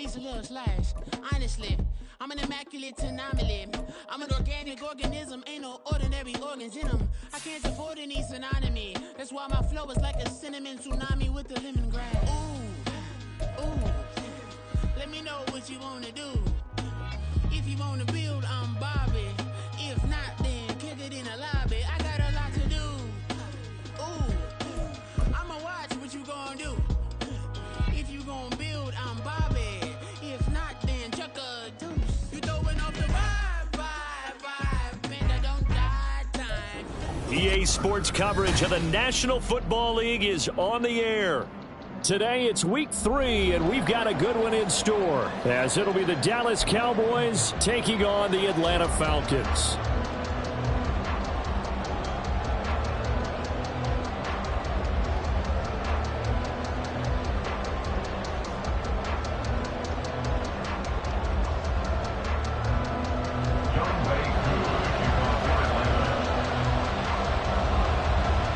needs a little slash. Honestly, I'm an immaculate anomaly. I'm an organic organism, ain't no ordinary organs in them. I can't afford any synonymy. That's why my flow is like a cinnamon tsunami with the lemongrass. Ooh, ooh. Let me know what you wanna do. If you wanna build, I'm Bobby. If not, then kick it in the lobby. I got a lot to do. Ooh, I'ma watch what you gonna do. If you gonna build, I'm Bobby. If not, then chuck a deuce. You throwing off the vibe, man, I don't die time. EA Sports coverage of the National Football League is on the air. Today it's week 3, and we've got a good one in store, as it'll be the Dallas Cowboys taking on the Atlanta Falcons.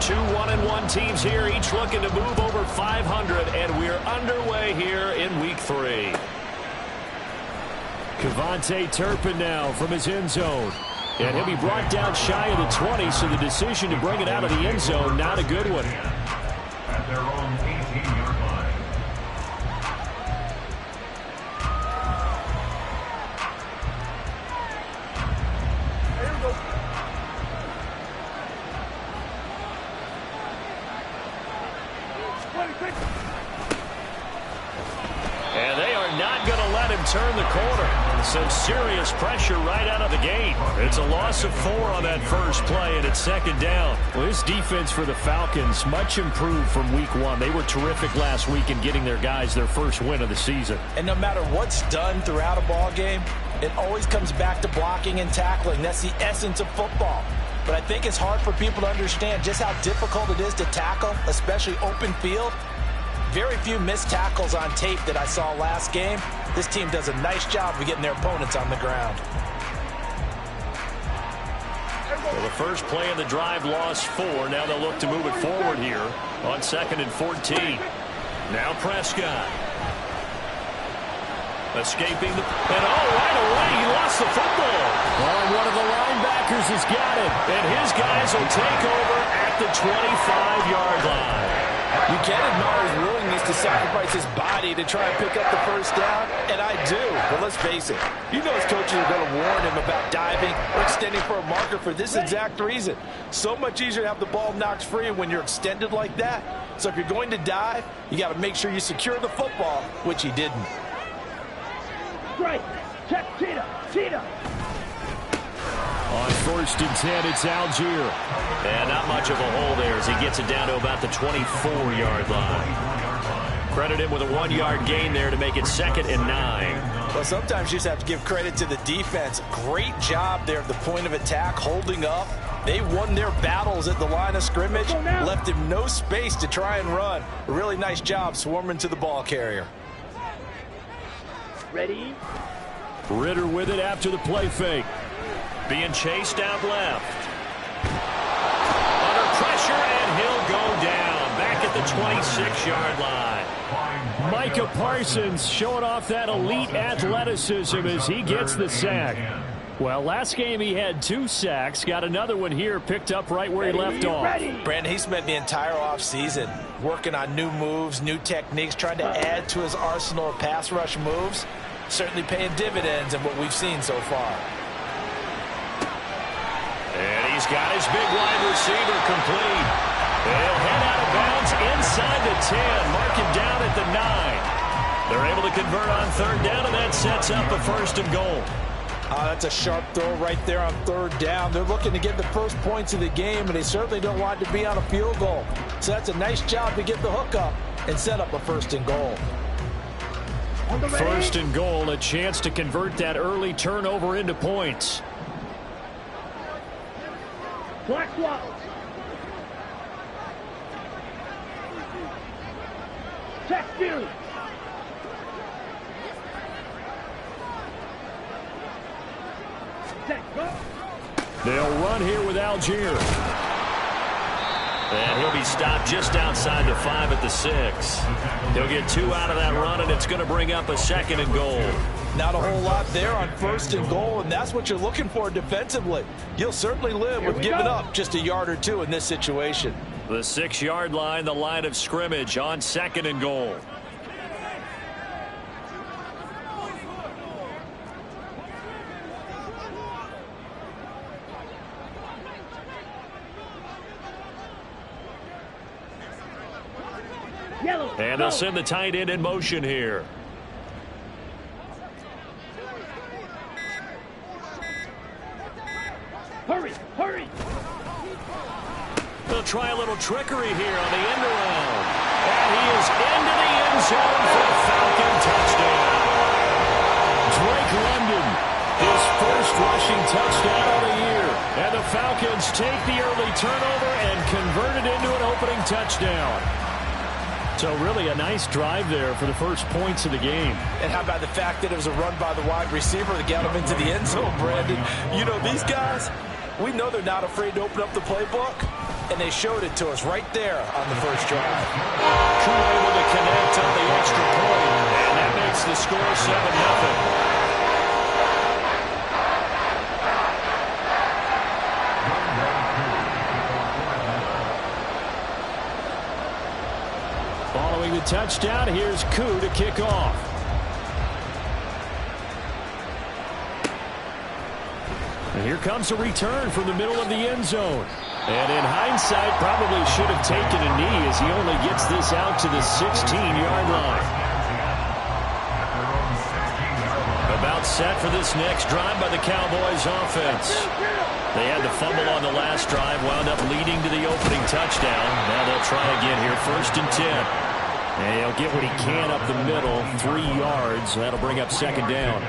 Two 1-1 teams here, each looking to move over 500, and we're underway here in week 3. Kevontae Turpin now from his end zone. And he'll be brought down shy of the 20, so the decision to bring it out of the end zone, not a good one. At their own 18-yard line. And they are not going to let him turn the corner. Some serious pressure right out of the gate. It's a loss of 4 on that first play, and it's second down. Well, this defense for the Falcons, much improved from week 1. They were terrific last week in getting their guys their first win of the season. And no matter what's done throughout a ball game, it always comes back to blocking and tackling. That's the essence of football. But I think it's hard for people to understand just how difficult it is to tackle, especially open field. Very few missed tackles on tape that I saw last game. This team does a nice job of getting their opponents on the ground. Well, the first play of the drive lost 4. Now they'll look to move it forward here on 2nd and 14. Now Prescott. Escaping the... And right away he lost the football. Oh, and one of the linebackers has got it. And his guys will take over at the 25-yard line. You can admire his willingness to sacrifice his body to try and pick up the first down, and I do. But let's face it, you know his coaches are going to warn him about diving or extending for a marker for this exact reason. So much easier to have the ball knocked free when you're extended like that. So if you're going to dive, you got to make sure you secure the football, which he didn't. Right, check, Cheetah. On 1st and 10, it's Algier. And not much of a hole there as he gets it down to about the 24-yard line. Credit him with a 1-yard gain there to make it 2nd and 9. Well, sometimes you just have to give credit to the defense. Great job there at the point of attack, holding up. They won their battles at the line of scrimmage, left him no space to try and run. A really nice job swarming to the ball carrier. Ready? Ritter with it after the play fake. Being chased out left. Under pressure, and he'll go down. Back at the 26-yard line. Micah Parsons showing off that elite athleticism as he gets the sack. Well, last game he had 2 sacks. Got another one here, picked up right where he left off. Brandon, he spent the entire offseason working on new moves, new techniques, trying to add to his arsenal of pass rush moves. Certainly paying dividends in what we've seen so far. And he's got his big wide receiver complete. And he'll head out of bounds inside the 10. Mark him down at the 9. They're able to convert on 3rd down, and that sets up a 1st and goal. That's a sharp throw right there on 3rd down. They're looking to get the first points of the game, and they certainly don't want to be on a field goal. So that's a nice job to get the hook up and set up a 1st and goal. 1st and goal, a chance to convert that early turnover into points. Black swap. Check, Fury. They'll run here with Algier. And he'll be stopped just outside the 5 at the 6. He'll get 2 out of that run, and it's going to bring up a 2nd and goal. Not a whole lot there on 1st and goal, and that's what you're looking for defensively. You'll certainly live with giving up just a yard or 2 in this situation. The 6-yard line, the line of scrimmage on 2nd and goal. And they'll send the tight end in motion here. Hurry, hurry. They'll try a little trickery here on the end around. And he is into the end zone for a Falcon touchdown. Drake London, his first rushing touchdown of the year. And the Falcons take the early turnover and convert it into an opening touchdown. So really a nice drive there for the first points of the game. And how about the fact that it was a run by the wide receiver that got him into the end zone, Brandon? You know, these guys, we know they're not afraid to open up the playbook, and they showed it to us right there on the first drive. Crew able to connect on the extra point, and that makes the score 7-0. Following the touchdown, here's Koo to kick off. And here comes a return from the middle of the end zone. And in hindsight, probably should have taken a knee as he only gets this out to the 16-yard line. About set for this next drive by the Cowboys offense. They had the fumble on the last drive, wound up leading to the opening touchdown. Now they'll try again here, 1st and 10. And he'll get what he can up the middle, 3 yards. That'll bring up 2nd down.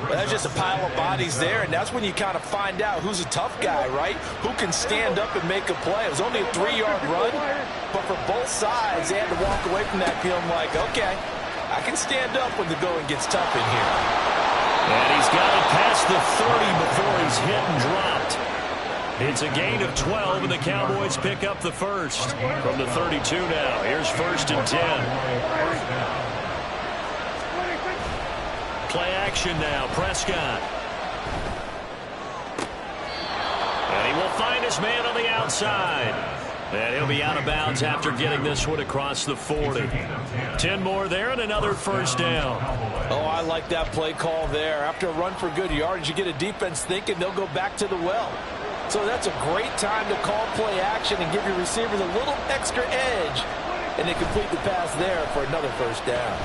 Well, that's just a pile of bodies there, and that's when you kind of find out who's a tough guy, right? Who can stand up and make a play. It was only a 3-yard run, but for both sides, they had to walk away from that feeling like, okay, I can stand up when the going gets tough in here. And he's got it past the 30 before he's hit and dropped. It's a gain of 12, and the Cowboys pick up the first from the 32 now. Here's 1st and 10. Play action now, Prescott. And he will find his man on the outside. And he'll be out of bounds after getting this one across the 40. 10 more there and another 1st down. Oh, I like that play call there. After a run for good yardage, you get a defense thinking they'll go back to the well. So that's a great time to call play action and give your receivers a little extra edge. And they complete the pass there for another 1st down.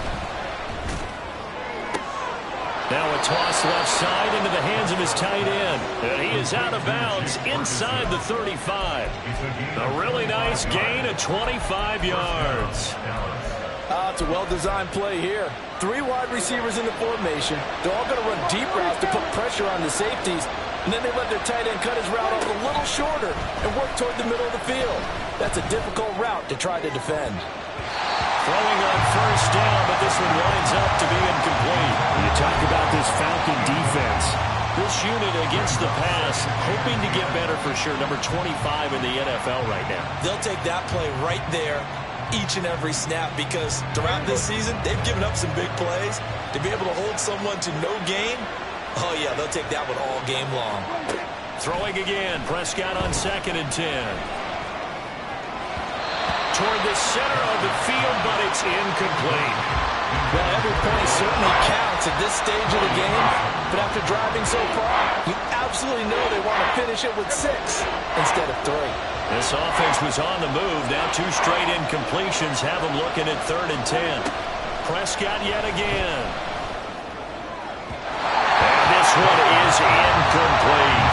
Now a toss left side into the hands of his tight end. And he is out of bounds inside the 35. A really nice gain of 25 yards. It's a well-designed play here. 3 wide receivers in the formation. They're all going to run deep routes to put pressure on the safeties. And then they let their tight end cut his route off a little shorter and work toward the middle of the field. That's a difficult route to try to defend. Throwing on 1st down, but this one winds up to be incomplete. You talk about this Falcon defense. This unit against the pass, hoping to get better for sure. Number 25 in the NFL right now. They'll take that play right there each and every snap because throughout this season, they've given up some big plays. To be able to hold someone to no gain, oh yeah, they'll take that one all game long. Throwing again, Prescott on 2nd and 10. Toward the center of the field, but it's incomplete. Well, every point certainly counts at this stage of the game, but after driving so far, you absolutely know they want to finish it with 6 instead of 3. This offense was on the move. Now 2 straight incompletions have them looking at 3rd and 10. Prescott yet again. And this one is incomplete.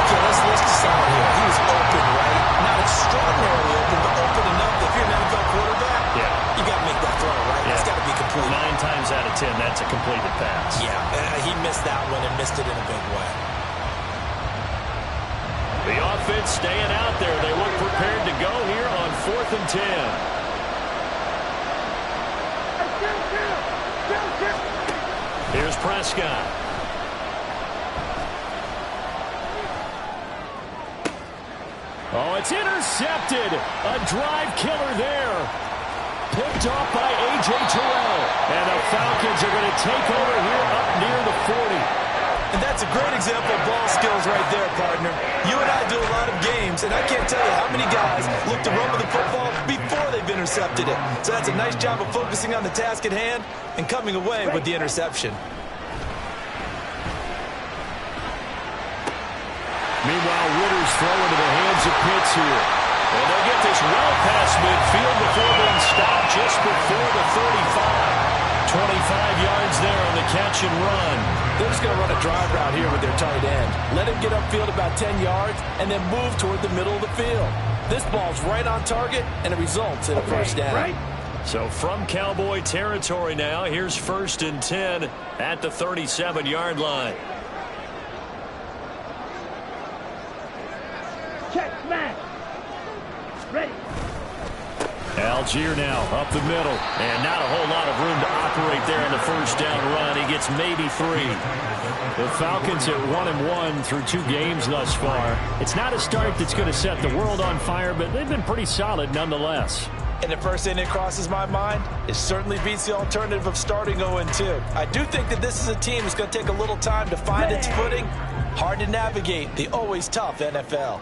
Okay, let's list this out here. He was open, right? Not extraordinarily open, but open enough that if you're an NFL quarterback, you got to make that throw, right? Yeah. It's got to be complete. 9 times out of 10, that's a completed pass. Yeah, he missed that one and missed it in a big way. The offense staying out there. They look prepared to go here on 4th and 10. Here's Prescott. Oh, it's intercepted. A drive killer there. Picked off by A.J. Terrell. And the Falcons are going to take over here up near the 40. And that's a great example of ball skills right there, partner. You and I do a lot of games, and I can't tell you how many guys look to run with the football before they've intercepted it. So that's a nice job of focusing on the task at hand and coming away with the interception. Meanwhile, Ritter's throw into the hands of Pitts here. And they'll get this well past midfield before being stopped just before the 35. 25 yards there on the catch and run. They're just going to run a drive route here with their tight end. Let him get upfield about 10 yards and then move toward the middle of the field. This ball's right on target, and it results in a first down. So from Cowboy territory now, here's 1st and 10 at the 37-yard line. Check, smash. Ready. Algier now up the middle, and not a whole lot of room to operate there on the first down run. He gets maybe 3. The Falcons at 1-1 through 2 games thus far. It's not a start that's going to set the world on fire, but they've been pretty solid nonetheless. And the first thing that crosses my mind, it certainly beats the alternative of starting 0-2. I do think that this is a team that's going to take a little time to find its footing. Hard to navigate the always tough NFL.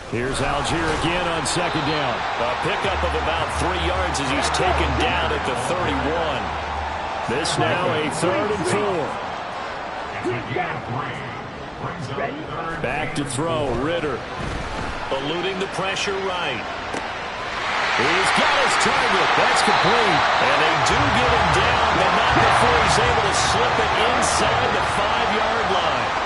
Here's Algier again on 2nd down. A pickup of about 3 yards as he's taken down at the 31. This now a 3rd and 4. Back to throw, Ritter. Eluding the pressure right. He's got his target. That's complete. And they do get him down, but not before he's able to slip it inside the 5-yard line.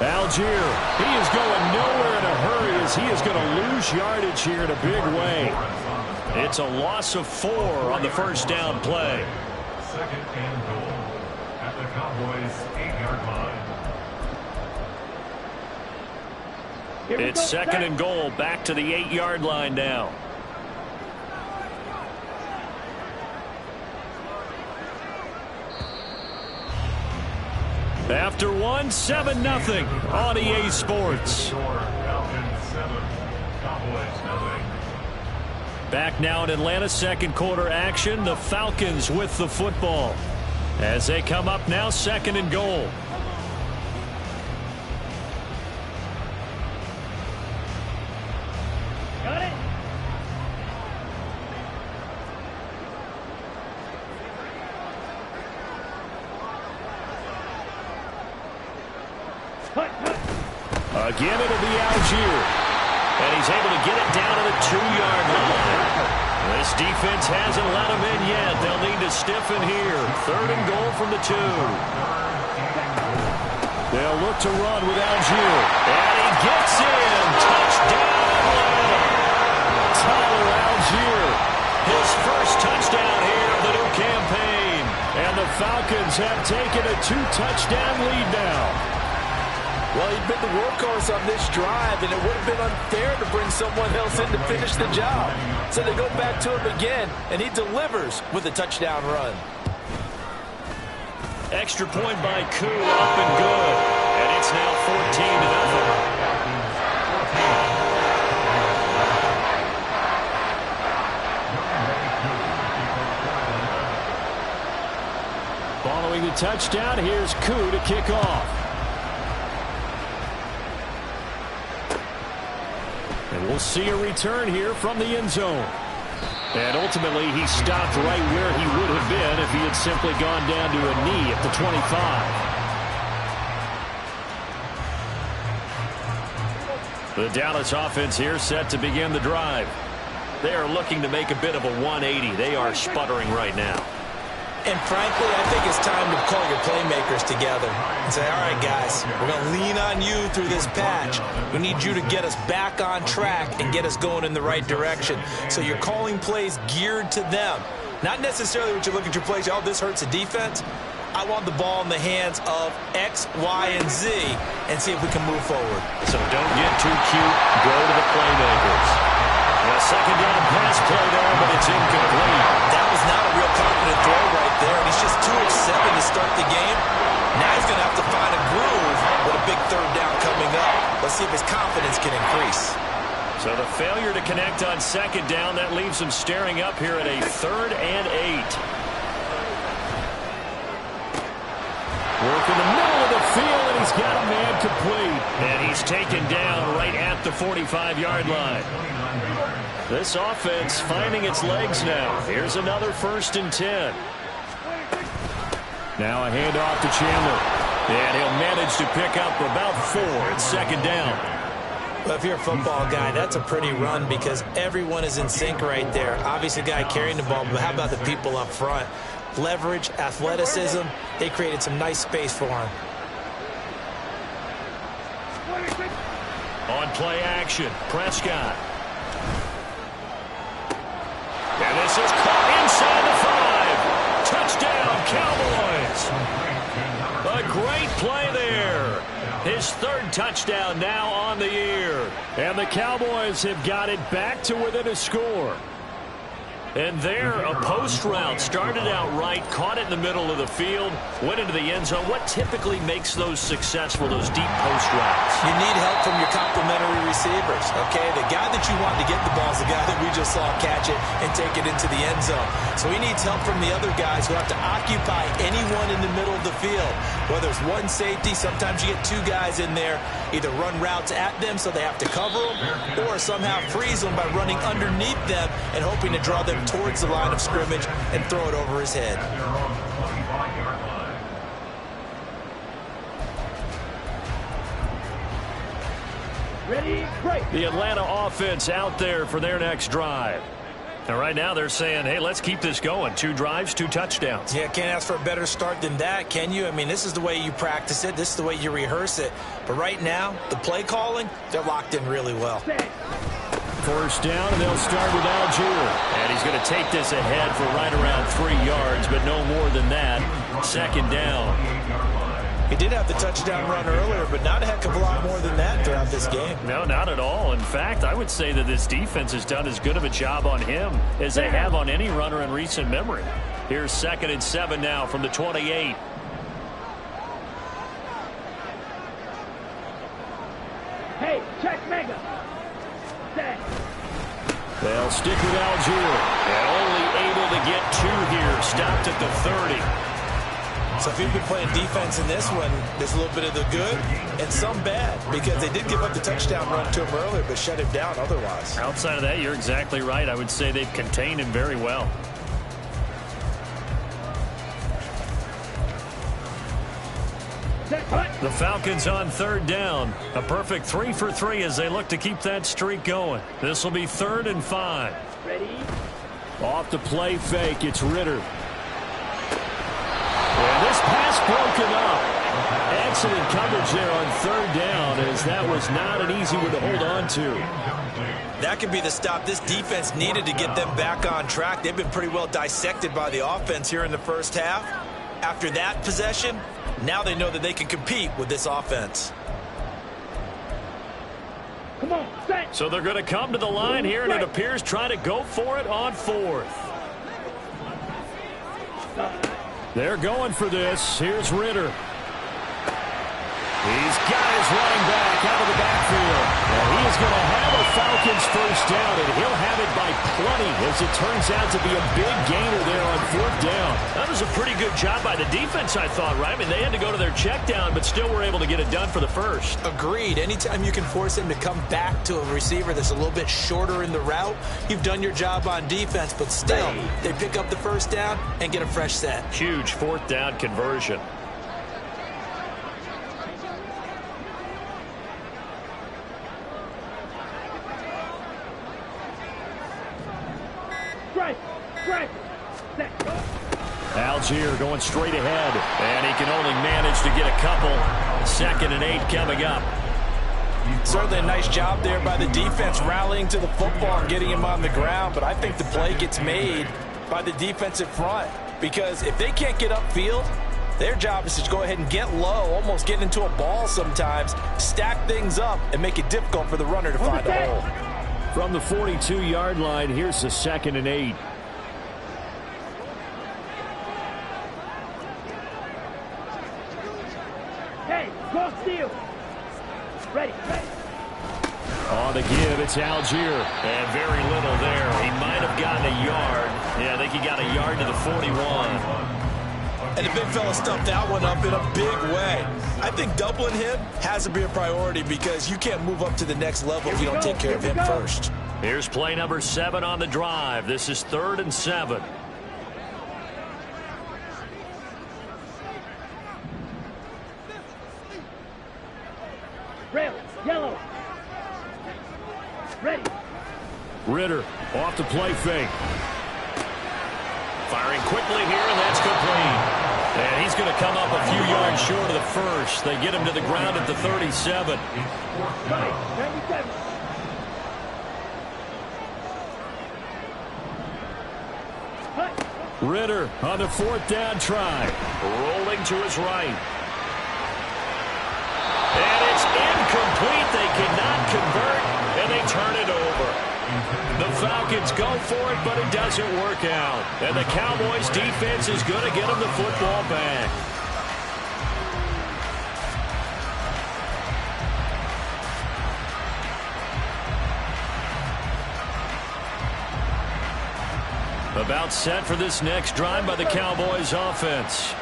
Algier, he is going nowhere in a hurry as he is going to lose yardage here in a big way. It's a loss of 4 on the first down play. 2nd and goal at the Cowboys' 8-yard line. It's 2nd and goal, back to the 8-yard line now. After 1, 7-0 on EA Sports. Back now in Atlanta, 2nd quarter action. The Falcons with the football as they come up now 2nd and goal. Got it. Again, it'll be Algier. And he's able to get it down to the 2-yard line. This defense hasn't let him in yet. They'll need to stiffen here. 3rd and goal from the 2. They'll look to run with Algier. And he gets in. Touchdown. Tyler Algier. His first touchdown here of the new campaign. And the Falcons have taken a 2-touchdown lead now. Well, he'd been the workhorse on this drive, and it would have been unfair to bring someone else in to finish the job. So they go back to him again, and he delivers with a touchdown run. Extra point by Koo, up and good. And it's now 14-0. Following the touchdown, here's Koo to kick off. And we'll see a return here from the end zone. And ultimately, he stopped right where he would have been if he had simply gone down to a knee at the 25. The Dallas offense here set to begin the drive. They are looking to make a bit of a 180. They are sputtering right now. And frankly, I think it's time to call your playmakers together and say, all right, guys, we're going to lean on you through this patch. We need you to get us back on track and get us going in the right direction. So you're calling plays geared to them. Not necessarily what you look at your plays, oh, this hurts the defense. I want the ball in the hands of X, Y, and Z and see if we can move forward. So don't get too cute. Go to the playmakers. A second down pass play there, but it's incomplete. That was not a real confident throw right there, and he's just 2-of-7 to start the game. Now he's going to have to find a groove with a big third down coming up. Let's see if his confidence can increase. So the failure to connect on second down, that leaves him staring up here at a 3rd and 8. Work in the middle of the field, and he's got a man complete. And he's taken down right at the 45-yard line. This offense finding its legs now. Here's another 1st and 10. Now a handoff to Chandler. And he'll manage to pick up about 4 at second down. Well, if you're a football guy, that's a pretty run because everyone is in sync right there. Obviously, the guy carrying the ball, but how about the people up front? Leverage, athleticism, they created some nice space for him. On play action, Prescott. And this is caught inside the 5. Touchdown, Cowboys. A great play there. His 3rd touchdown now on the year. And the Cowboys have got it back to within a score. And there, a post route started out right, caught it in the middle of the field, went into the end zone. What typically makes those successful, those deep post routes? You need help from your complementary receivers, okay? The guy that you want to get the ball is the guy that we just saw catch it and take it into the end zone. So he needs help from the other guys who have to occupy anyone in the middle of the field. Whether it's one safety, sometimes you get 2 guys in there, either run routes at them so they have to cover them, or somehow freeze them by running underneath them and hoping to draw them towards the line of scrimmage and throw it over his head. Ready, break. The Atlanta offense out there for their next drive. And right now they're saying, hey, let's keep this going. 2 drives, 2 touchdowns. Yeah, can't ask for a better start than that, can you? I mean, this is the way you practice it. This is the way you rehearse it. But right now, the play calling, they're locked in really well. 1st down, and they'll start with Algier. And he's going to take this ahead for right around 3 yards, but no more than that. 2nd down. He did have the touchdown run earlier, but not a heck of a lot more than that throughout this game. No, not at all. In fact, I would say that this defense has done as good of a job on him as they have on any runner in recent memory. Here's 2nd and 7 now from the 28. Hey, check mega. Set. They'll stick with Algier. And only able to get 2 here. Stopped at the 30. So if you've been playing defense in this one, there's a little bit of the good and some bad because they did give up the touchdown run to him earlier but shut him down otherwise. Outside of that, you're exactly right. I would say they've contained him very well. The Falcons on 3rd down. A perfect 3 for 3 as they look to keep that streak going. This will be 3rd and 5. Ready. Off the play fake, it's Ritter. And this pass broken up. Excellent coverage there on 3rd down as that was not an easy one to hold on to. That could be the stop this defense needed to get them back on track. They've been pretty well dissected by the offense here in the 1st half. After that possession, now they know that they can compete with this offense. Come on, set. So they're going to come to the line here, and it appears trying to go for it on 4th. They're going for this. Here's Ritter. He's got his running back out of the backfield. And he is going to have a Falcons 1st down, and he'll have it by plenty as it turns out to be a big gainer there on 4th down. That was a pretty good job by the defense, I thought, right? I mean, they had to go to their check down, but still were able to get it done for the 1st. Agreed. Anytime you can force him to come back to a receiver that's a little bit shorter in the route, you've done your job on defense, but still, they pick up the 1st down and get a fresh set. Huge 4th down conversion. Algier going straight ahead, and he can only manage to get a couple. 2nd and 8 coming up. Certainly a nice job there by the defense rallying to the football and getting him on the ground, but I think the play gets made by the defensive front because if they can't get upfield, Their job is to go ahead and get low, almost get into a ball sometimes, stack things up, and make it difficult for the runner to find a hole. From the 42-yard line, here's the 2nd and 8. Hey, go steal. Ready. On the give, it's Algier. And very little there. He might have gotten a yard. Yeah, I think he got a yard to the 41. And the big fella stuffed that one up in a big way. I think doubling him has to be a priority because you can't move up to the next level if you don't take care of him first. Here's play number 7 on the drive. This is 3rd and 7. Red, yellow. Ready. Ritter off the play fake. Firing quickly here, and that's complete. And he's going to come up a few yards short of the first. They get him to the ground at the 37. Right, 97. Ritter on the 4th down try. Rolling to his right. And it's incomplete. They cannot convert, and they turn it over. The Falcons go for it, but it doesn't work out. And the Cowboys' defense is going to get them the football back. About set for this next drive by the Cowboys offense.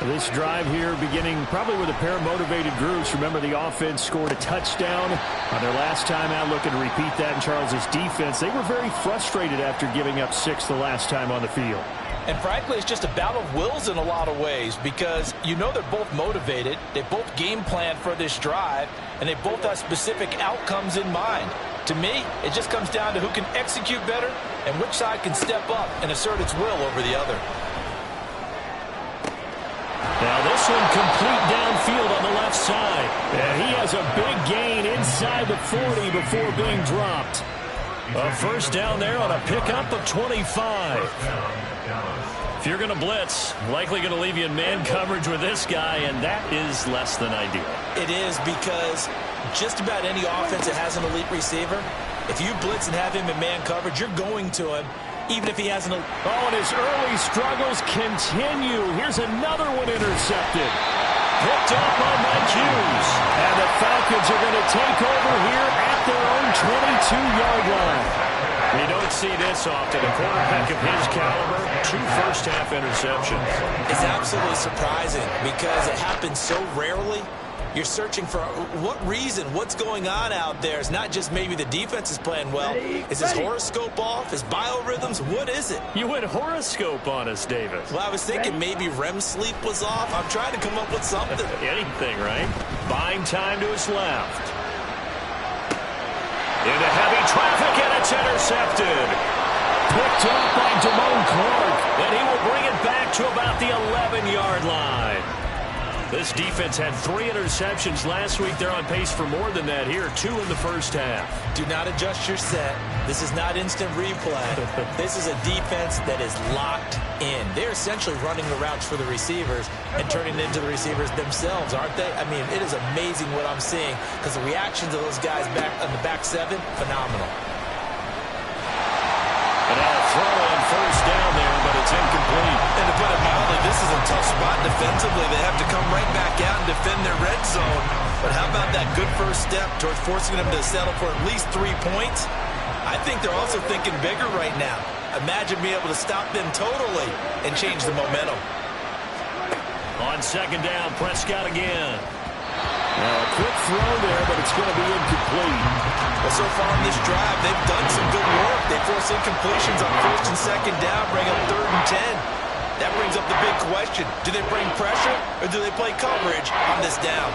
This drive here beginning probably with a pair of motivated groups. Remember, the offense scored a touchdown on their last time out, looking to repeat that in Charles's defense. They were very frustrated after giving up 6 the last time on the field. And frankly, it's just a battle of wills in a lot of ways because you know they're both motivated. They both game plan for this drive, and they both have specific outcomes in mind. To me, it just comes down to who can execute better and which side can step up and assert its will over the other. Now this one complete downfield on the left side. And he has a big gain inside the 40 before being dropped. A first down there on a pickup of 25. If you're going to blitz, likely going to leave you in man coverage with this guy, and that is less than ideal. It is because just about any offense that has an elite receiver, if you blitz and have him in man coverage, you're going to him, even if he has an... Oh, and his early struggles continue. Here's another one intercepted. Picked up by Mike Hughes. And the Falcons are going to take over here at their own 22-yard line. You don't see this often. A quarterback of his caliber, 2 first-half interceptions. It's absolutely surprising because it happens so rarely. You're searching for what reason, what's going on out there. It's not just maybe the defense is playing well. Is his horoscope off? His biorhythms? What is it? You went horoscope on us, Davis. Well, I was thinking maybe REM sleep was off. I'm trying to come up with something. Anything, right? Buying time to his left. Into heavy traffic, and it's intercepted. Picked up by Damone Clark, and he will bring it back to about the 11-yard line. This defense had 3 interceptions last week. They're on pace for more than that here, 2 in the first half. Do not adjust your set. This is not instant replay. This is a defense that is locked in. They're essentially running the routes for the receivers and turning it into the receivers themselves, aren't they? I mean, it is amazing what I'm seeing because the reactions of those guys back on the back 7, phenomenal. And now a throw on first down there, but it's incomplete. And to put it mildly, this is a tough spot defensively. They have to come right back out and defend their red zone. But how about that good first step towards forcing them to settle for at least 3 points? I think they're also thinking bigger right now. Imagine being able to stop them totally and change the momentum. On second down, Prescott again. Now a quick throw there, but it's going to be incomplete. Well, so far in this drive, they've done some good work. They force incompletions on first and second down, bring up 3rd and 10. That brings up the big question. Do they bring pressure or do they play coverage on this down?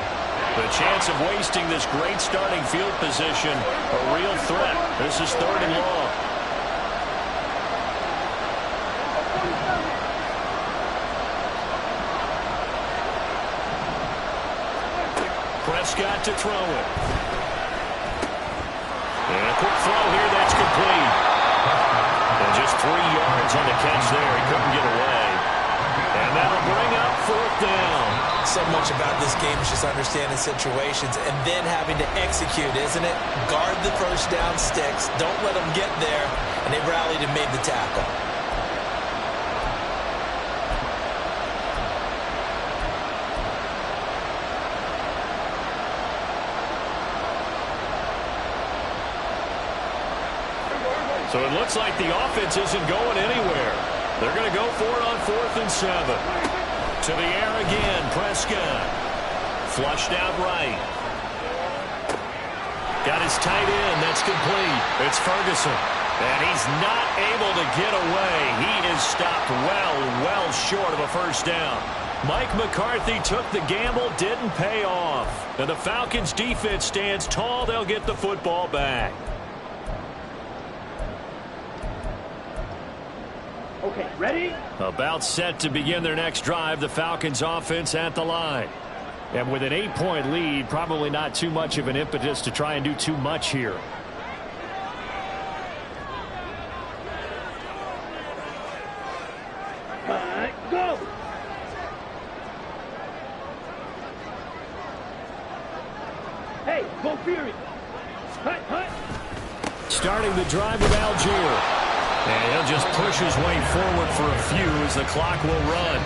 The chance of wasting this great starting field position, a real threat. This is 3rd and long. Prescott to throw it. And a quick throw here, that's complete. And just 3 yards on the catch there. He couldn't get away. And that'll bring up 4th down. So much about this game is just understanding situations and then having to execute, isn't it? Guard the first down sticks. Don't let them get there. And they rallied and made the tackle. So it looks like the offense isn't going anywhere. They're going to go for it on 4th and 7. To the air again, Prescott. Flushed out right. Got his tight end. That's complete. It's Ferguson. And he's not able to get away. He is stopped well short of a first down. Mike McCarthy took the gamble, didn't pay off. And the Falcons defense stands tall. They'll get the football back. Okay, ready? About set to begin their next drive, the Falcons offense at the line. And with an 8-point lead, probably not too much of an impetus to try and do too much here. Go! Hey, go Fury! Hut, hut! Starting the drive with Algier. And he'll just push his way forward for a few as the clock will run.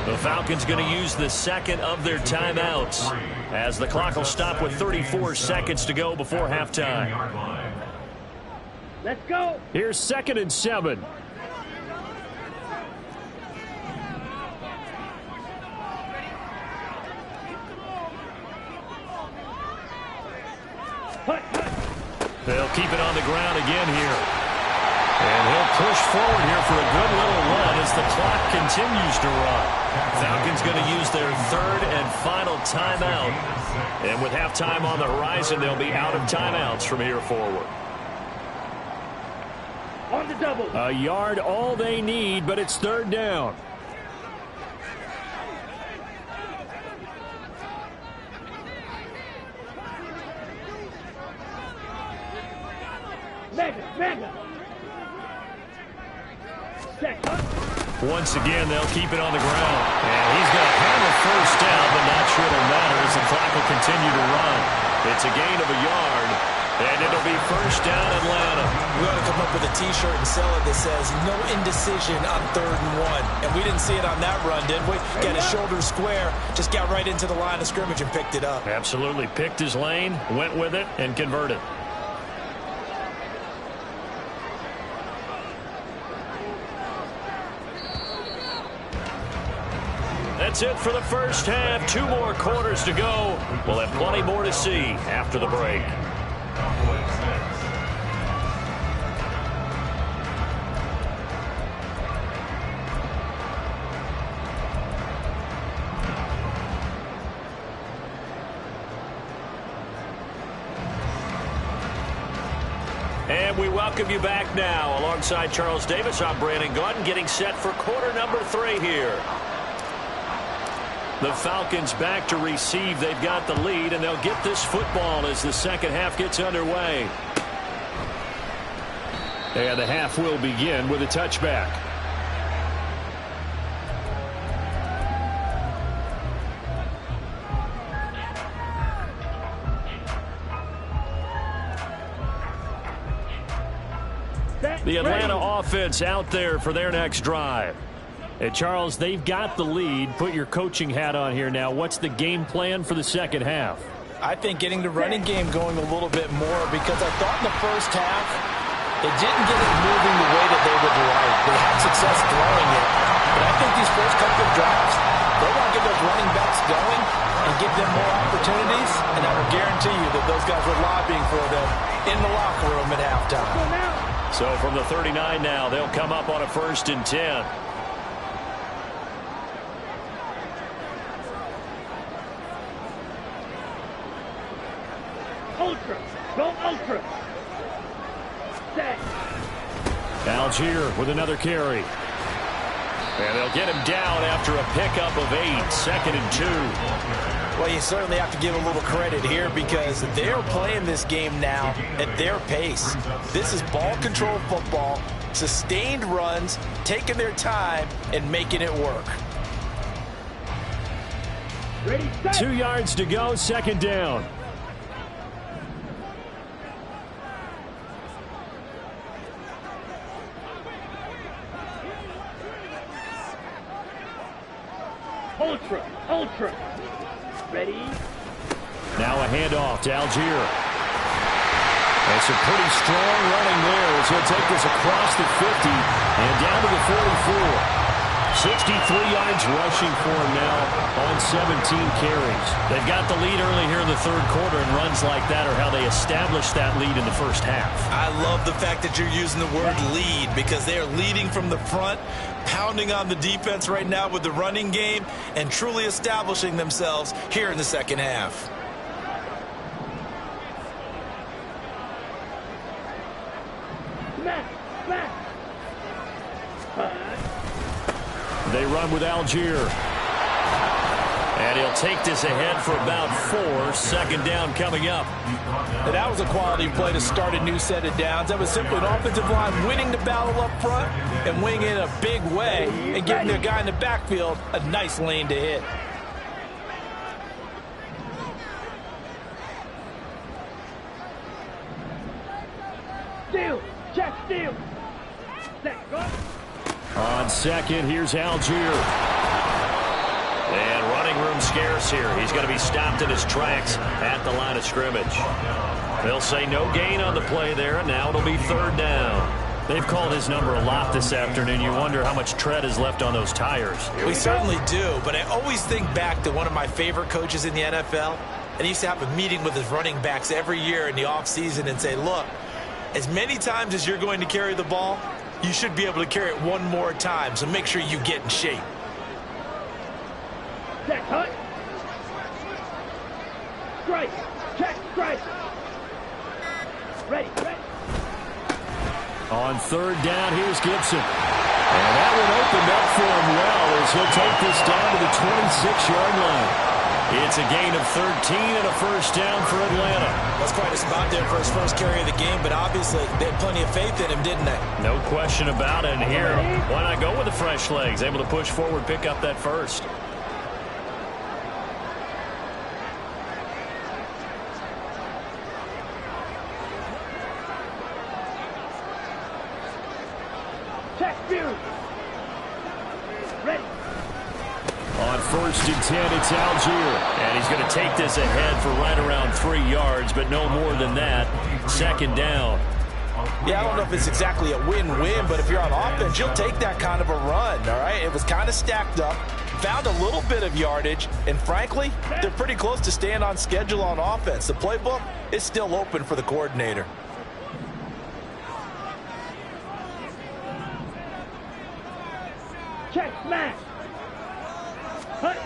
The Falcons going to use the second of their timeouts as the clock will stop with 34 seconds to go before halftime. Let's go! Here's 2nd and 7. Hut, hut! They'll keep it on the ground again here. And he'll push forward here for a good little run as the clock continues to run. Falcons going to use their 3rd and final timeout. And with halftime on the horizon, they'll be out of timeouts from here forward. On the double. A yard all they need, but it's 3rd down. Mega! Once again, they'll keep it on the ground. And he's going to have a first down, but not sure it'll matter as the clock will continue to run. It's a gain of a yard, and it'll be first down Atlanta. We ought to come up with a T-shirt and sell it that says, no indecision on 3rd and 1. And we didn't see it on that run, did we? Got his shoulder square, just got right into the line of scrimmage and picked it up. Absolutely. Picked his lane, went with it, and converted. That's it for the first half. 2 more quarters to go. We'll have plenty more to see after the break. And we welcome you back now. Alongside Charles Davis, I'm Brandon Gordon, getting set for quarter number 3 here. The Falcons back to receive. They've got the lead, and they'll get this football as the second half gets underway. And the half will begin with a touchback. The Atlanta offense out there for their next drive. And Charles, they've got the lead. Put your coaching hat on here now. What's the game plan for the second half? I think getting the running game going a little bit more, because I thought in the first half they didn't get it moving the way that they would like. They had success throwing it. But I think these first couple of drives, they want to get those running backs going and give them more opportunities. And I will guarantee you that those guys were lobbying for them in the locker room at halftime. So from the 39 now, they'll come up on a 1st and 10. Ultra! Go ultra! Set! Algier with another carry. And they'll get him down after a pickup of 8. 2nd and 2. Well, you certainly have to give a little credit here because they're playing this game now at their pace. This is ball control football, sustained runs, taking their time, and making it work. Ready, set. 2 yards to go, second down. Ultra. Ready. Now a handoff to Algier. And some pretty strong running there as he'll take this across the 50 and down to the 44. 63 yards rushing for him now on 17 carries. They've got the lead early here in the third quarter, and runs like that are how they established that lead in the first half. I love the fact that you're using the word lead, because they are leading from the front, pounding on the defense right now with the running game, and truly establishing themselves here in the second half. Smash. They run with Algier. And he'll take this ahead for about 4. Second down coming up. And that was a quality play to start a new set of downs. That was simply an offensive line winning the battle up front and winning it in a big way and giving their guy in the backfield a nice lane to hit. Steal. Set, go. On second, here's Algier. And running room scarce here. He's going to be stopped in his tracks at the line of scrimmage. They'll say no gain on the play there, and now it'll be third down. They've called his number a lot this afternoon. You wonder how much tread is left on those tires. We certainly do, but I always think back to one of my favorite coaches in the NFL, and he used to have a meeting with his running backs every year in the offseason and say, look, as many times as you're going to carry the ball, you should be able to carry it one more time, so make sure you get in shape. Set, cut. Strike. Check, strike. Ready. On third down, here's Gibson. And that one opened up for him well as he'll take this down to the 26-yard line. It's a gain of 13 and a first down for Atlanta. That's quite a spot there for his first carry of the game, but obviously they had plenty of faith in him, didn't they? No question about it. And here, why not go with the fresh legs? Able to push forward, pick up that first. Check, view. Ready. On 1st and 10, it's Algier. And he's going to take this ahead for right around 3 yards, but no more than that. Second down. Yeah, I don't know if it's exactly a win-win, but if you're on offense, you'll take that kind of a run, all right? It was kind of stacked up, found a little bit of yardage, and frankly, they're pretty close to staying on schedule on offense. The playbook is still open for the coordinator. Check, smash. Hut.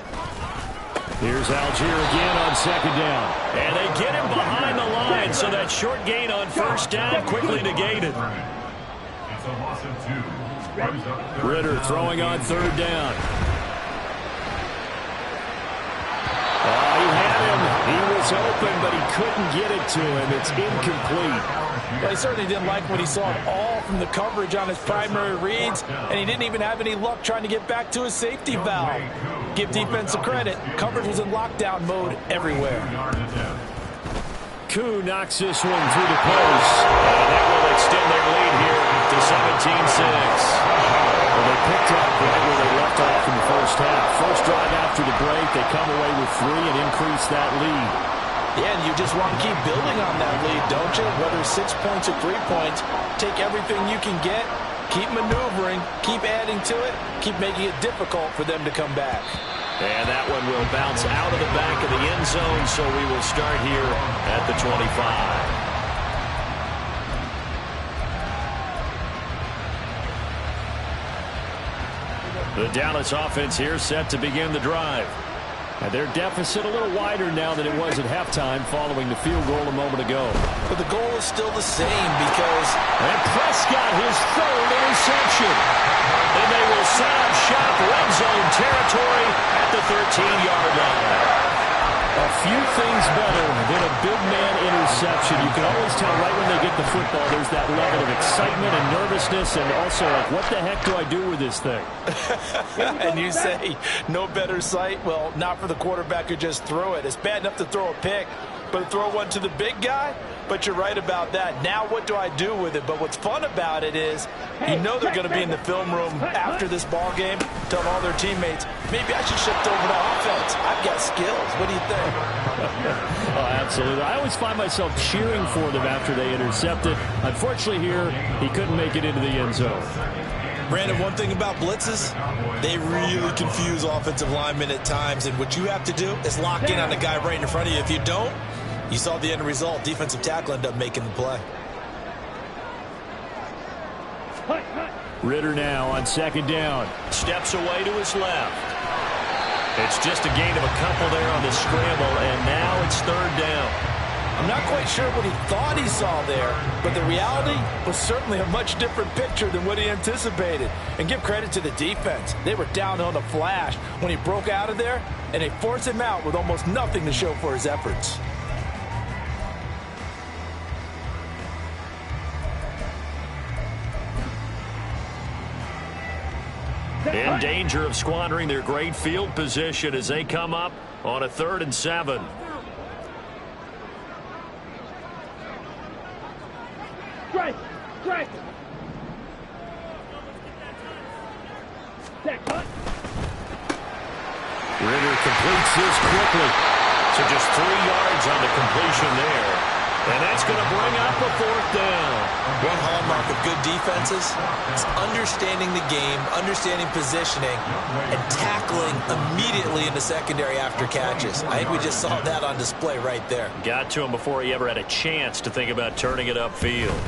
Here's Algier again on second down. And they get him behind the line, so that short gain on first down quickly negated. It's a loss of 2. Ritter throwing on third down. Oh, he had him. He was open, but he couldn't get it to him. It's incomplete. Well, he certainly didn't like what he saw at all from the coverage on his primary reads, and he didn't even have any luck trying to get back to his safety valve. Give defense credit. Coverage was in lockdown mode everywhere. Koo knocks this one through the post. And that will extend their lead here to 17-6. Well, they picked up right where they left off in the first half. First drive after the break, they come away with 3 and increase that lead. Yeah, and you just want to keep building on that lead, don't you? Whether 6 points or 3 points, take everything you can get, keep maneuvering, keep adding to it, keep making it difficult for them to come back. And that one will bounce out of the back of the end zone, so we will start here at the 25. The Dallas offense here set to begin the drive. And their deficit a little wider now than it was at halftime following the field goal a moment ago. But the goal is still the same because... And Prescott, his third interception. And they will set up shop red zone territory at the 13-yard line. A few things better than a big man interception. You can always tell right when they get the football, there's that level of excitement and nervousness, and also like, what the heck do I do with this thing? And you say no better sight? Well, not for the quarterback who just threw it. It's bad enough to throw a pick, but to throw one to the big guy? But you're right about that. Now what do I do with it? But what's fun about it is you know they're going to be in the film room after this ball game telling all their teammates, maybe I should shift over to offense. I've got skills. What do you think? Oh, absolutely. I always find myself cheering for them after they intercept it. Unfortunately here, he couldn't make it into the end zone. Brandon, one thing about blitzes, they really confuse offensive linemen at times, and what you have to do is lock in on the guy right in front of you. If you don't, you saw the end result. Defensive tackle ended up making the play. Ritter now on second down. Steps away to his left. It's just a gain of a couple there on the scramble, and now it's third down. I'm not quite sure what he thought he saw there, but the reality was certainly a much different picture than what he anticipated. And give credit to the defense. They were down on the flash when he broke out of there, and they forced him out with almost nothing to show for his efforts. In danger of squandering their great field position as they come up on a 3rd and 7. Strike! Strike! Set, cut! Ritter completes this quickly. So just 3 yards on the completion there. And that's going to bring up a 4th down. One hallmark of good defenses is understanding the game, understanding positioning, and tackling immediately in the secondary after catches. I think we just saw that on display right there. Got to him before he ever had a chance to think about turning it upfield.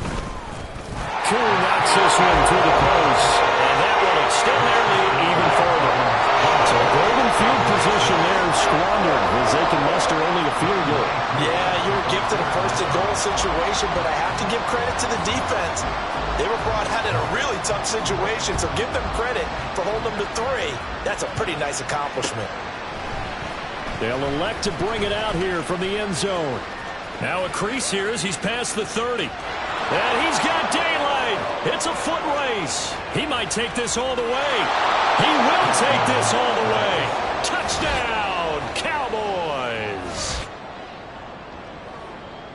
Cool knocks this one through the post. And that will extend their lead even further. So a golden field position there squandered as they can muster only a field goal. Yeah, you were gifted a first-and-goal situation, but I have to give credit to the defense. They were brought out in a really tough situation, so give them credit for holding them to 3. That's a pretty nice accomplishment. They'll elect to bring it out here from the end zone. Now a crease here as he's past the 30. And he's got daylight. It's a foot race. He might take this all the way. He will take this all the way. Touchdown, Cowboys.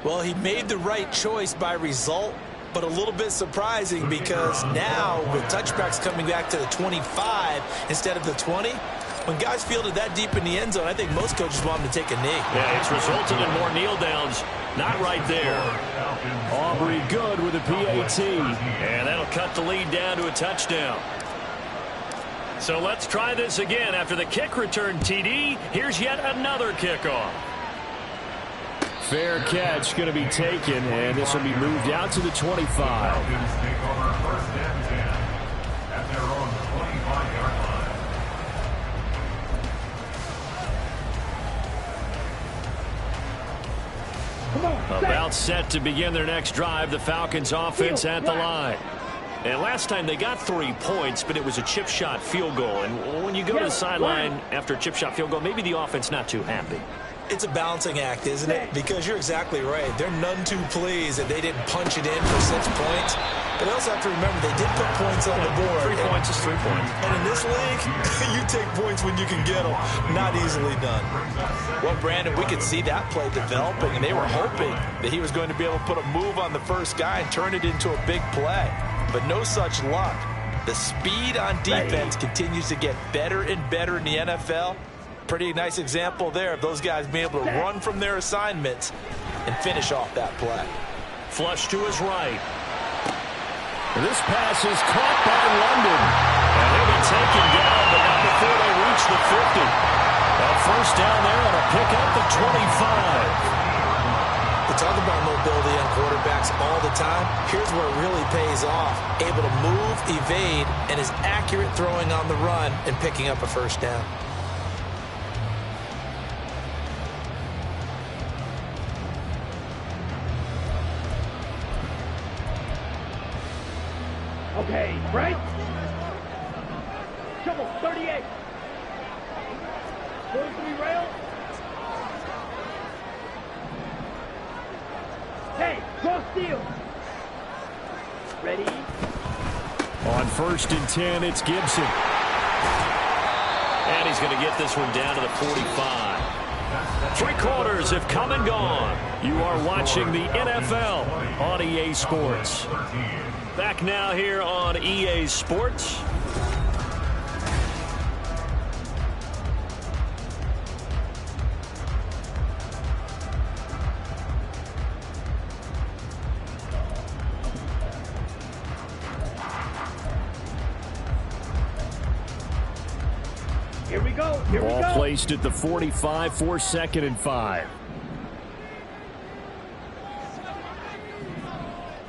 Well, he made the right choice by result, but a little bit surprising because now with touchbacks coming back to the 25 instead of the 20, when guys fielded that deep in the end zone, I think most coaches want them to take a knee. Yeah, it's resulted in more kneel downs. Not right there. Aubrey good with a PAT. And that'll cut the lead down to a touchdown. So let's try this again. After the kick return TD, here's yet another kickoff. Fair catch going to be taken, and this will be moved out to the 25. Falcons take over 1st and 10 at their own 25-yard line. About set to begin their next drive, the Falcons offense at the line. And last time they got 3 points, but it was a chip shot field goal. And when you go to the sideline after a chip shot field goal, maybe the offense not too happy. It's a balancing act, isn't it? Because you're exactly right. They're none too pleased that they didn't punch it in for 6 points. But they also have to remember they did put points on the board. 3 points is 3 points. And in this league, you take points when you can get them. Not easily done. Well, Brandon, we could see that play developing, and they were hoping that he was going to be able to put a move on the first guy and turn it into a big play. But no such luck. The speed on defense continues to get better and better in the NFL. Pretty nice example there of those guys being able to run from their assignments and finish off that play. Flush to his right. This pass is caught by London. And he'll be taken down, but not before they reach the 50. A first down there on a pickup at 25. We talk about mobility on quarterbacks all the time. Here's where it really pays off. Able to move, evade, and is accurate throwing on the run and picking up a first down. Okay, right? Trouble, 38. 43 rail. Hey, cross steal. Ready? On 1st and 10, it's Gibson. And he's going to get this one down to the 45. 3 quarters have come and gone. You are watching the NFL on EA Sports. Back now here on EA Sports. Here we go. Here we Ball go. placed at the 45 for 2nd and 5.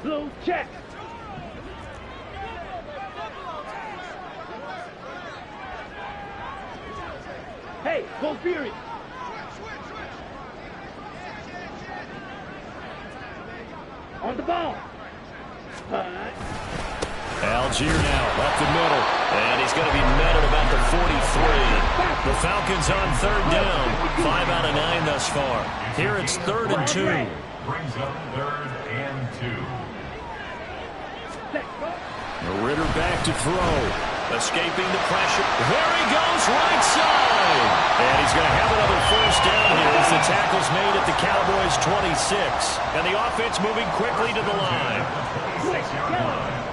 Blue check. Hey, go Fury. On the ball. Algier now up the middle. And he's going to be netted about the 43. The Falcons on 3rd down. 5 out of 9 thus far. Here it's 3rd and 2. Brings up 3rd and 2. Ritter back to throw. Escaping the pressure. There he goes, right side. And he's going to have another 1st down here as the tackle's made at the Cowboys' 26. And the offense moving quickly to the line. 6-yard line.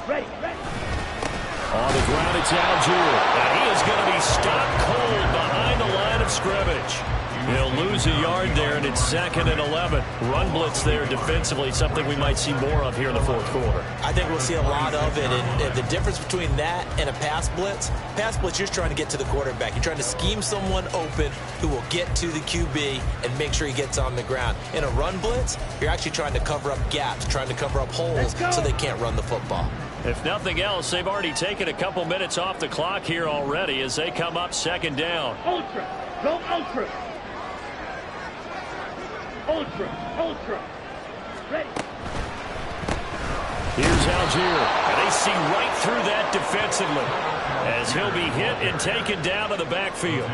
Ready. On the ground, it's Algier. And he is going to be stopped cold behind the line of scrimmage. He'll lose a yard there, and it's 2nd and 11. Run blitz there defensively, something we might see more of here in the 4th quarter. I think we'll see a lot of it. And the difference between that and a pass blitz, you're just trying to get to the quarterback. You're trying to scheme someone open who will get to the QB and make sure he gets on the ground. In a run blitz, you're actually trying to cover up gaps, trying to cover up holes so they can't run the football. If nothing else, they've already taken a couple minutes off the clock here already as they come up 2nd down. Ultra. Go ultra. Ultra. Ready. Here's Algier, and they see right through that defensively as he'll be hit and taken down to the backfield.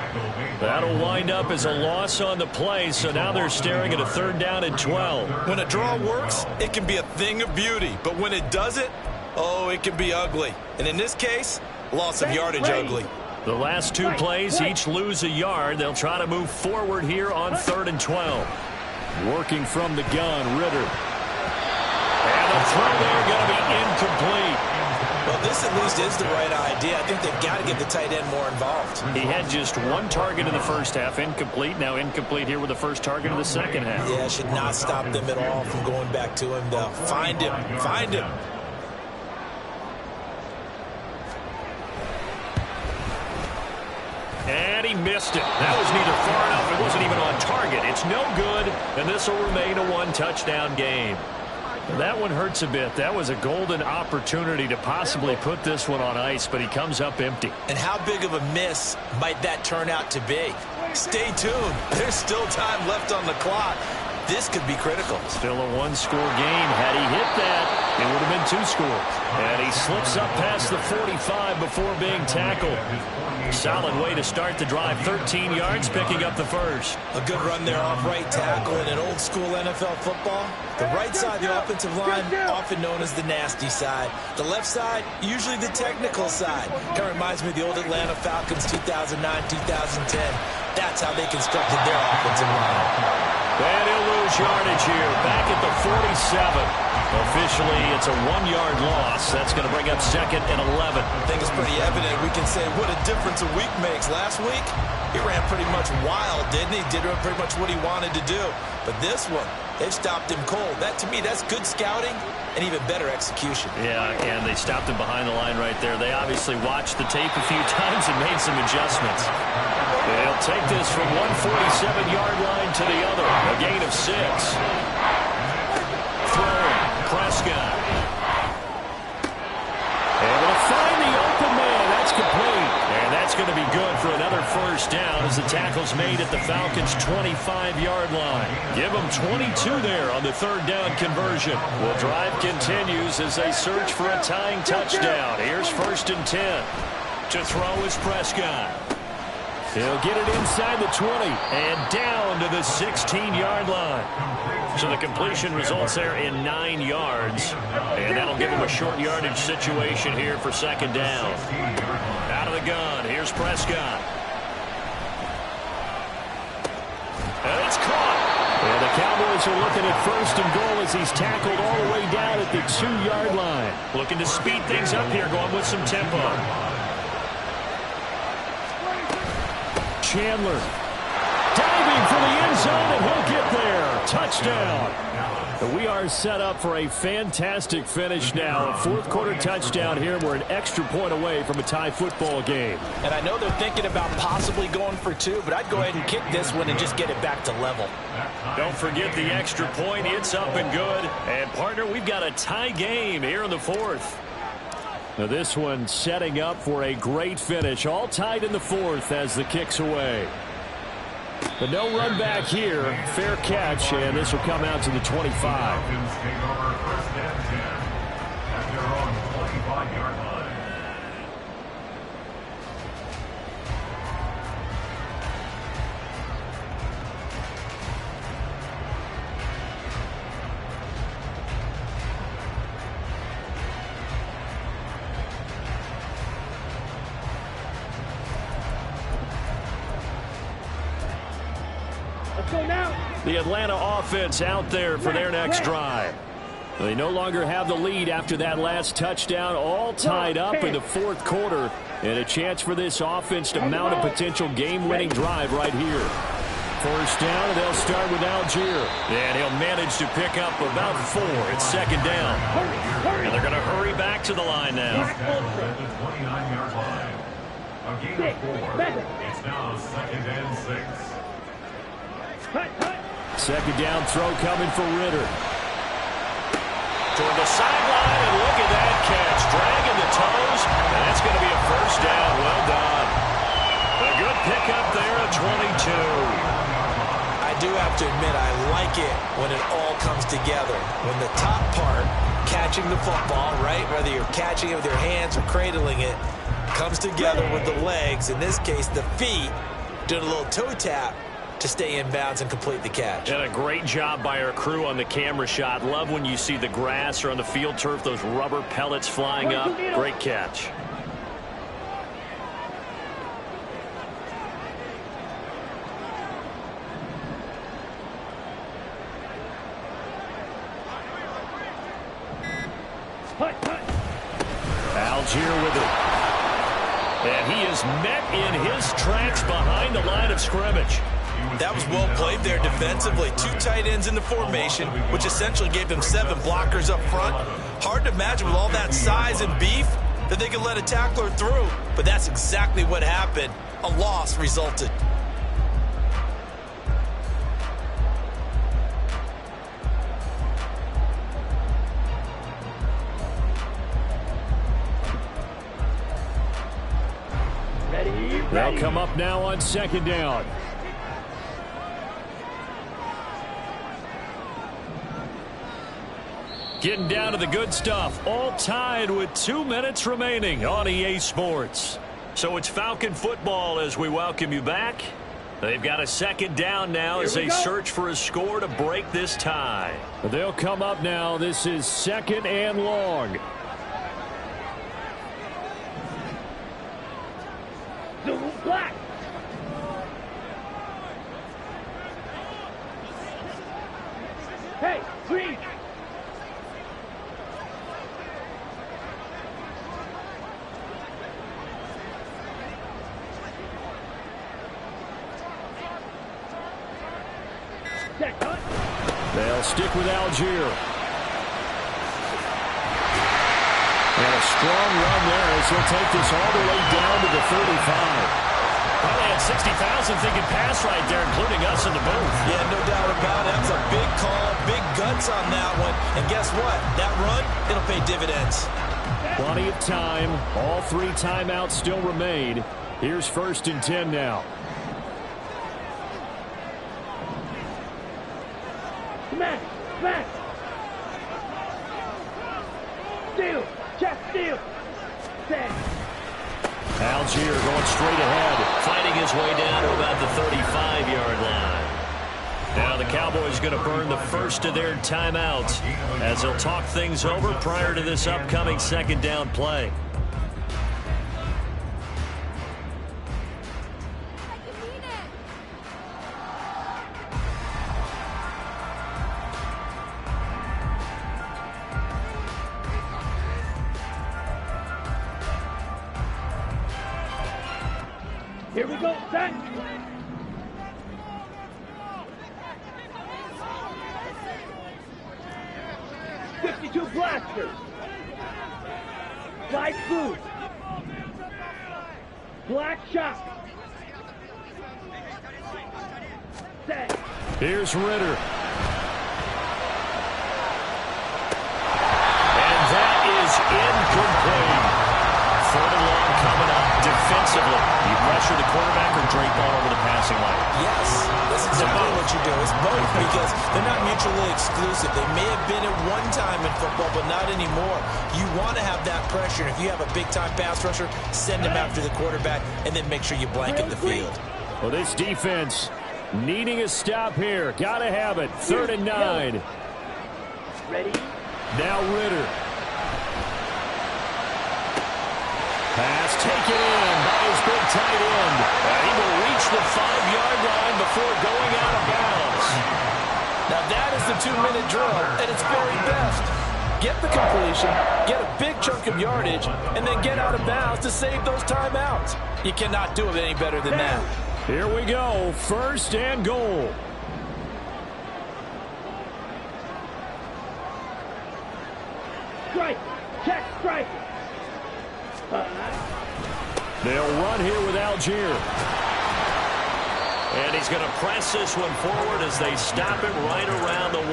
That'll wind up as a loss on the play, so now they're staring at a 3rd down and 12. When a draw works, it can be a thing of beauty. But when it doesn't, oh, it can be ugly. And in this case, loss of yardage ugly. The last 2 plays each lose a yard. They'll try to move forward here on 3rd and 12. Working from the gun, Ritter. And the throw there going to be incomplete. Well, this at least is the right idea. I think they've got to get the tight end more involved. He had just 1 target in the 1st half, incomplete. Now incomplete here with the 1st target in the 2nd half. Yeah, should not stop them at all from going back to him, though. Find him. And he missed it. That was neither far enough. It wasn't even on target. It's no good, and this will remain a 1-touchdown game. That one hurts a bit. That was a golden opportunity to possibly put this one on ice, but he comes up empty. And how big of a miss might that turn out to be? Stay tuned. There's still time left on the clock. This could be critical. Still a 1-score game. Had he hit that, it would have been 2 scores. And he slips up past the 45 before being tackled. Solid way to start the drive. 13 yards, picking up the 1st. A good run there off right tackle in an old-school NFL football. The right side of the offensive line, often known as the nasty side. The left side, usually the technical side. Kind of reminds me of the old Atlanta Falcons 2009-2010. That's how they constructed their offensive line. And he'll lose yardage here. Back at the 47. Officially, it's a 1-yard loss. That's going to bring up 2nd and 11. I think it's pretty evident. We can say what a difference a week makes. Last week, he ran pretty much wild, didn't he? Did pretty much what he wanted to do. But this one, they've stopped him cold. That, to me, that's good scouting and even better execution. Yeah, and they stopped him behind the line right there. They obviously watched the tape a few times and made some adjustments. They'll take this from 147-yard line to the other. A gain of 6. Throwing. Prescott. Able to find the open man. That's complete. And that's going to be good for another 1st down as the tackle's made at the Falcons' 25-yard line. Give them 22 there on the 3rd down conversion. Well, drive continues as they search for a tying touchdown. Here's 1st and 10. To throw is Prescott. He'll get it inside the 20 and down to the 16-yard line. So the completion results there in 9 yards. And that'll give him a short yardage situation here for second down. Out of the gun, here's Prescott. And it's caught. And the Cowboys are looking at first and goal as he's tackled all the way down at the 2-yard line. Looking to speed things up here, going with some tempo. Chandler diving for the end zone, and he'll get there. Touchdown. We are set up for a fantastic finish now. A fourth-quarter touchdown here. We're an extra point away from a tie football game. And I know they're thinking about possibly going for 2, but I'd go ahead and kick this one and just get it back to level. Don't forget the extra point. It's up and good. And, partner, we've got a tie game here in the fourth. Now this one setting up for a great finish. All tied in the fourth as the kick's away. But no run back here. Fair catch, and this will come out to the 25. Falcons take over first and 10 at their own 25-yard line. The Atlanta offense out there for their next drive. They no longer have the lead after that last touchdown, all tied up in the fourth quarter, and a chance for this offense to mount a potential game-winning drive right here. First down, and they'll start with Algier. And he'll manage to pick up about 4. It's second down. And they're going to hurry back to the line now. At the 29-yard line. A gain of 4. It's now second and 6. Second down throw coming for Ritter. Toward the sideline, and look at that catch. Dragging the toes, and that's going to be a first down. Well done. A good pickup there at 22. I do have to admit, I like it when it all comes together. When the top part, catching the football, right, whether you're catching it with your hands or cradling it, comes together with the legs, in this case the feet, doing a little toe tap to stay in bounds and complete the catch. And a great job by our crew on the camera shot. Love when you see the grass or on the field turf, those rubber pellets flying up. Great catch. Algier with it. And he is met in his tracks behind the line of scrimmage. That was well played there defensively. 2 tight ends in the formation, which essentially gave them 7 blockers up front. Hard to imagine with all that size and beef that they could let a tackler through. But that's exactly what happened. A loss resulted. They'll come up now on second down. Getting down to the good stuff. All tied with 2 minutes remaining on EA Sports. So it's Falcon football as we welcome you back. They've got a second down now as they search for a score to break this tie. They'll come up now. This is second and long. Black. Hey, green. They'll stick with Algier. And a strong run there as he'll take this all the way down to the 35. Probably had 60,000 thinking pass right there, including us in the booth. Yeah, no doubt about it. That's a big call, big guts on that one. And guess what? That run, it'll pay dividends. Plenty of time. All 3 timeouts still remain. Here's first and 10 now. Smash! Smash! Steal! Check steal! Set! Algier going straight ahead. Fighting his way down to about the 35-yard line. Now the Cowboys going to burn the first of their timeouts as they'll talk things over prior to this upcoming second down play. Here we go, set. '52 blasters. Slide through. Black shot. Set. Here's Ritter. And that is incomplete. Third and long coming up. Defensively, you pressure the quarterback or drape ball over the passing line? Yes, that's exactly what you do. It's both because they're not mutually exclusive. They may have been at one time in football, but not anymore. You want to have that pressure. And if you have a big-time pass rusher, send him after the quarterback and then make sure you blanket the field. Well, this defense needing a stop here. Got to have it. 3rd and 9. Ready? Now Ritter. Pass taken in by his big tight end. He will reach the 5-yard line before going out of bounds. Now that is the 2-minute drill at its very best. Get the completion, get a big chunk of yardage, and then get out of bounds to save those timeouts. You cannot do it any better than that. Here we go. 1st and goal. Strike. Check strike. They'll run here with Algier. And he's going to press this one forward as they stop it right around the 1.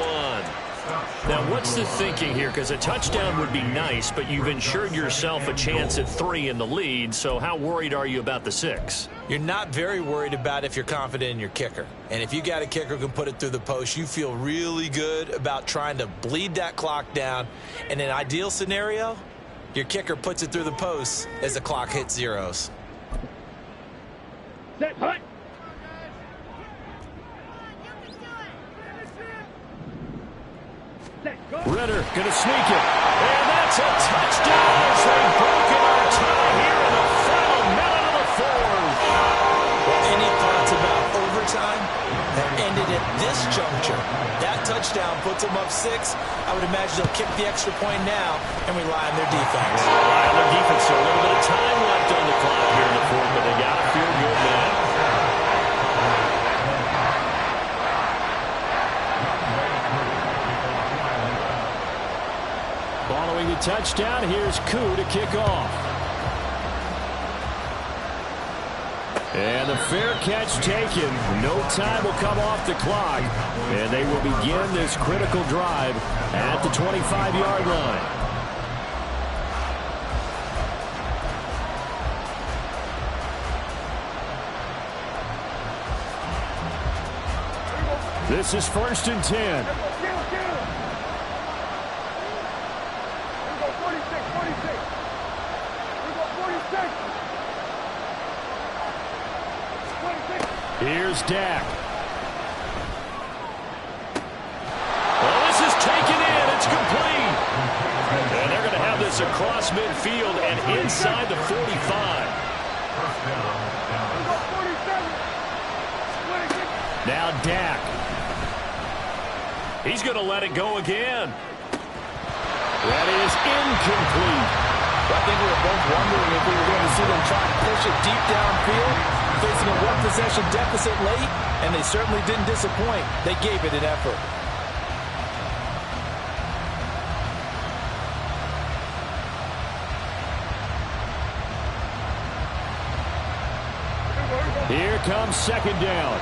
Now, what's the thinking here? Because a touchdown would be nice, but you've ensured yourself a chance at 3 in the lead, so how worried are you about the 6? You're not very worried about if you're confident in your kicker. And if you got a kicker who can put it through the post, you feel really good about trying to bleed that clock down. In an ideal scenario, your kicker puts it through the post as the clock hits zeros. Set, hut. Set, go. Ritter going to sneak it. And that's a touchdown as they've broken our tie here in the final minute of the 4th. Well, any thoughts about overtime that ended at this juncture? That touchdown puts them up 6. I would imagine they'll kick the extra point now and rely on their defense. Rely on their defense. So a little bit of time left on the clock here in the 4th, but they got to feel good now. Following the touchdown, here's Koo to kick off. And the fair catch taken. No time will come off the clock. And they will begin this critical drive at the 25-yard line. This is 1st and 10. Here's Dak. Well, this is taken in. It's complete. And they're going to have this across midfield and inside the 45. Now Dak. He's going to let it go again. That is incomplete. I think we were both wondering if we were going to see them try to push it deep downfield, facing a one-possession deficit late, and they certainly didn't disappoint. They gave it an effort. Here comes 2nd down.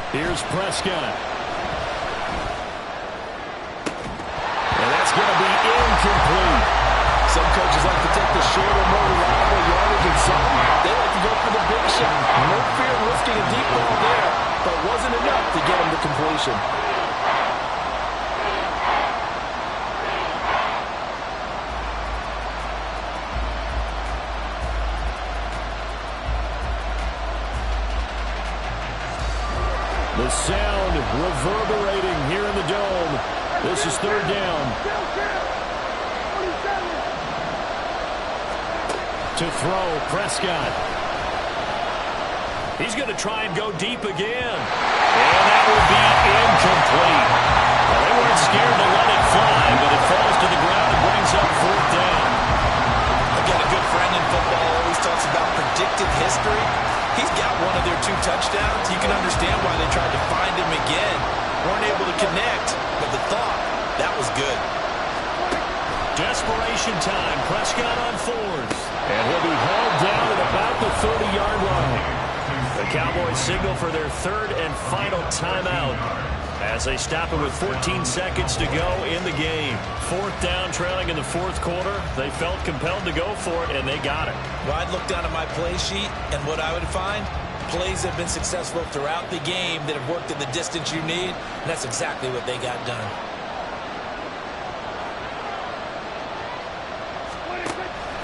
Here's Prescott. And that's going to be incomplete. Some coaches like to take the shorter, more reliable yardage, and some they like to go for the big shot. No fear of risking a deep ball there, but wasn't enough to get him the completion. The sound reverberating here in the dome. This is third down. To throw, Prescott. He's going to try and go deep again. And that will be incomplete. Well, they weren't scared to let it fly, but it falls to the ground and brings up fourth down. I've got a good friend in football who always talks about predictive history. He's got one of their 2 touchdowns. You can understand why they tried to find him again. Weren't able to connect, but the thought, that was good. Desperation time. Prescott on 4th. And he'll be held down at about the 30-yard line. The Cowboys signal for their 3rd and final timeout as they stop it with 14 seconds to go in the game. 4th down, trailing in the 4th quarter. They felt compelled to go for it, and they got it. Well, I'd look down at my play sheet, and what I would find, plays have been successful throughout the game that have worked in the distance you need, and that's exactly what they got done.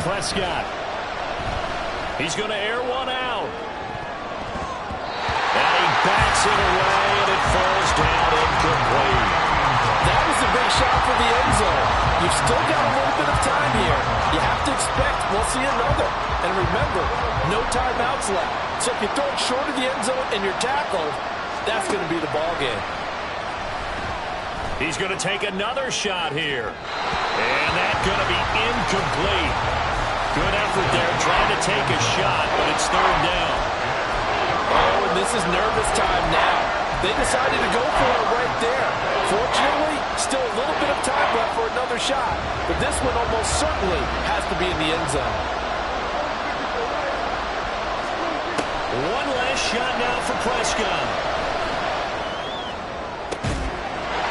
Prescott. He's going to air one out. And he backs it away, and it falls down incomplete. That was a big shot for the end zone. You've still got a little bit of time here. You have to expect we'll see another. And remember, no timeouts left. So if you throw it short of the end zone and you're tackled, that's going to be the ball game. He's going to take another shot here. And that's going to be incomplete. Good effort there, trying to take a shot, but it's 3rd down. Oh, and this is nervous time now. They decided to go for it right there. Fortunately, still a little bit of time left for another shot. But this one almost certainly has to be in the end zone. One last shot now for Prescott.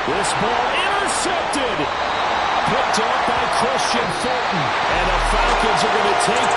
This ball intercepted. Picked off by Christian Fulton. And the Falcons are going to take